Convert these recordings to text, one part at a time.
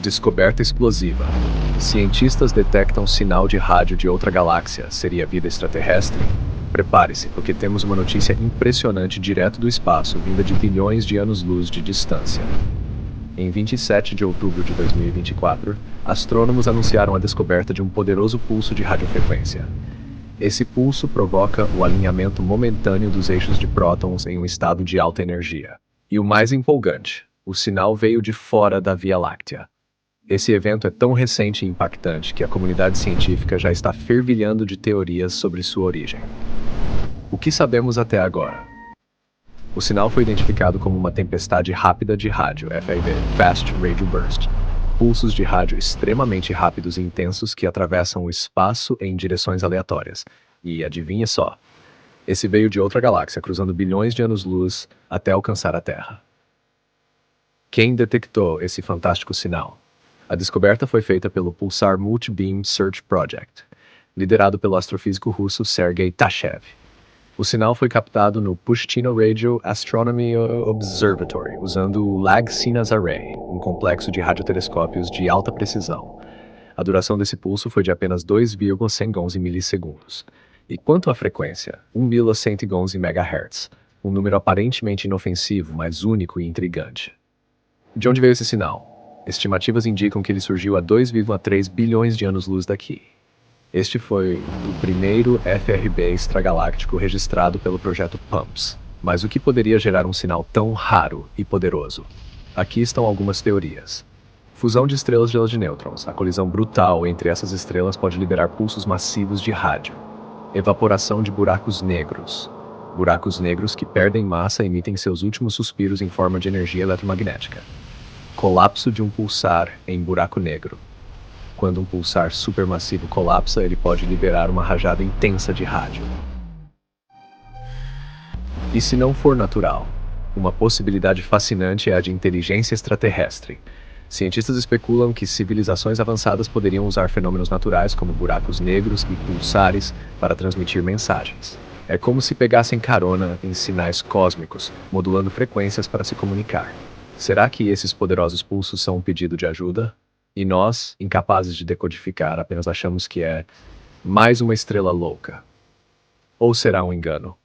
Descoberta explosiva. Cientistas detectam sinal de rádio de outra galáxia. Seria vida extraterrestre? Prepare-se, porque temos uma notícia impressionante direto do espaço, vinda de bilhões de anos-luz de distância. Em 27 de outubro de 2024, astrônomos anunciaram a descoberta de um poderoso pulso de radiofrequência. Esse pulso provoca o alinhamento momentâneo dos eixos de prótons em um estado de alta energia. E o mais empolgante, o sinal veio de fora da Via Láctea. Esse evento é tão recente e impactante que a comunidade científica já está fervilhando de teorias sobre sua origem. O que sabemos até agora? O sinal foi identificado como uma tempestade rápida de rádio, FRB, Fast Radio Burst. Pulsos de rádio extremamente rápidos e intensos que atravessam o espaço em direções aleatórias. E adivinha só, esse veio de outra galáxia, cruzando bilhões de anos-luz até alcançar a Terra. Quem detectou esse fantástico sinal? A descoberta foi feita pelo Pulsar Multibeam Search Project, liderado pelo astrofísico russo Sergei Tashev. O sinal foi captado no Pushchino Radio Astronomy Observatory, usando o LAG-SINAS Array, um complexo de radiotelescópios de alta precisão. A duração desse pulso foi de apenas 2,111 milissegundos. E quanto à frequência? 1.111 MHz, um número aparentemente inofensivo, mas único e intrigante. De onde veio esse sinal? Estimativas indicam que ele surgiu a 2,3 bilhões de anos-luz daqui. Este foi o primeiro FRB extragaláctico registrado pelo projeto PUMPS. Mas o que poderia gerar um sinal tão raro e poderoso? Aqui estão algumas teorias. Fusão de estrelas de nêutrons. A colisão brutal entre essas estrelas pode liberar pulsos massivos de rádio. Evaporação de buracos negros. Buracos negros que perdem massa e emitem seus últimos suspiros em forma de energia eletromagnética. Colapso de um pulsar em buraco negro. Quando um pulsar supermassivo colapsa, ele pode liberar uma rajada intensa de rádio. E se não for natural? Uma possibilidade fascinante é a de inteligência extraterrestre. Cientistas especulam que civilizações avançadas poderiam usar fenômenos naturais como buracos negros e pulsares para transmitir mensagens. É como se pegassem carona em sinais cósmicos, modulando frequências para se comunicar. Será que esses poderosos pulsos são um pedido de ajuda? E nós, incapazes de decodificar, apenas achamos que é mais uma estrela louca. Ou será um engano?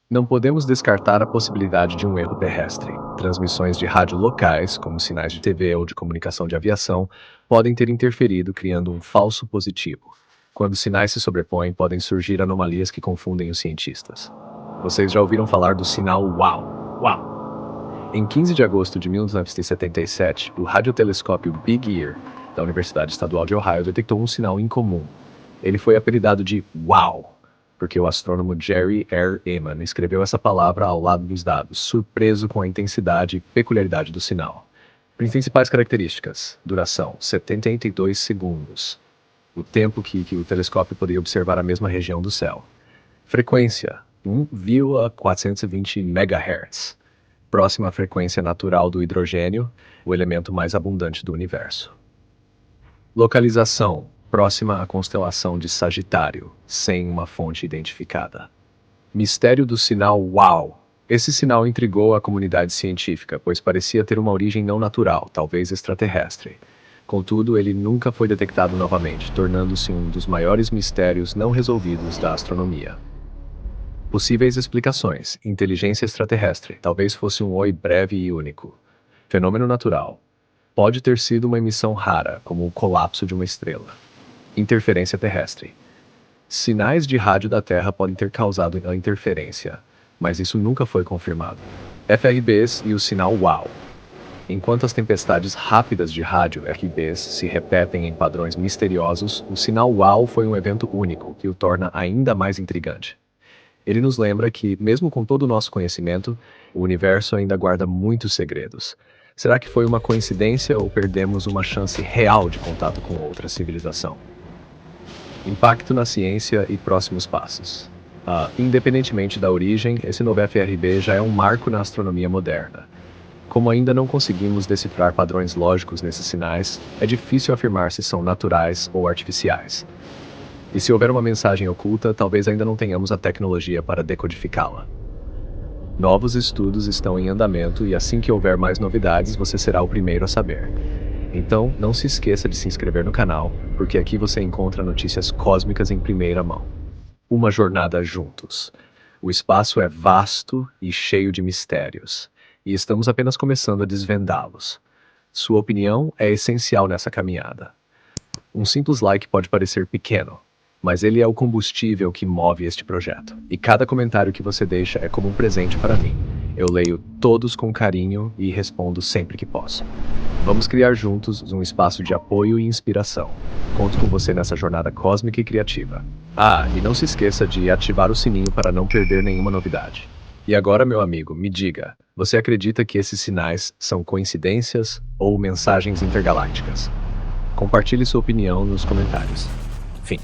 Não podemos descartar a possibilidade de um erro terrestre. Transmissões de rádio locais, como sinais de TV ou de comunicação de aviação, podem ter interferido, criando um falso positivo. Quando sinais se sobrepõem, podem surgir anomalias que confundem os cientistas. Vocês já ouviram falar do sinal WOW? WOW! Em 15 de agosto de 1977, o radiotelescópio Big Ear, da Universidade Estadual de Ohio, detectou um sinal incomum. Ele foi apelidado de WOW, porque o astrônomo Jerry R. Ehman escreveu essa palavra ao lado dos dados, surpreso com a intensidade e peculiaridade do sinal. Principais características: duração, 72 segundos. O tempo que o telescópio poderia observar a mesma região do céu. Frequência, 1,420 MHz. Próxima à frequência natural do hidrogênio, o elemento mais abundante do universo. Localização, próxima à constelação de Sagitário, sem uma fonte identificada. Mistério do sinal WOW. Esse sinal intrigou a comunidade científica, pois parecia ter uma origem não natural, talvez extraterrestre. Contudo, ele nunca foi detectado novamente, tornando-se um dos maiores mistérios não resolvidos da astronomia. Possíveis explicações: inteligência extraterrestre, talvez fosse um oi breve e único. Fenômeno natural. Pode ter sido uma emissão rara, como o colapso de uma estrela. Interferência terrestre. Sinais de rádio da Terra podem ter causado a interferência, mas isso nunca foi confirmado. FRBs e o sinal WOW. Enquanto as tempestades rápidas de rádio FRBs se repetem em padrões misteriosos, o sinal WOW foi um evento único, que o torna ainda mais intrigante. Ele nos lembra que, mesmo com todo o nosso conhecimento, o universo ainda guarda muitos segredos. Será que foi uma coincidência ou perdemos uma chance real de contato com outra civilização? Impacto na ciência e próximos passos. Independentemente da origem, esse novo FRB já é um marco na astronomia moderna. Como ainda não conseguimos decifrar padrões lógicos nesses sinais, é difícil afirmar se são naturais ou artificiais. E se houver uma mensagem oculta, talvez ainda não tenhamos a tecnologia para decodificá-la. Novos estudos estão em andamento e assim que houver mais novidades, você será o primeiro a saber. Então, não se esqueça de se inscrever no canal, porque aqui você encontra notícias cósmicas em primeira mão. Uma jornada juntos. O espaço é vasto e cheio de mistérios, e estamos apenas começando a desvendá-los. Sua opinião é essencial nessa caminhada. Um simples like pode parecer pequeno, mas ele é o combustível que move este projeto. E cada comentário que você deixa é como um presente para mim. Eu leio todos com carinho e respondo sempre que posso. Vamos criar juntos um espaço de apoio e inspiração. Conto com você nessa jornada cósmica e criativa. Ah, e não se esqueça de ativar o sininho para não perder nenhuma novidade. E agora, meu amigo, me diga, você acredita que esses sinais são coincidências ou mensagens intergalácticas? Compartilhe sua opinião nos comentários. Fim.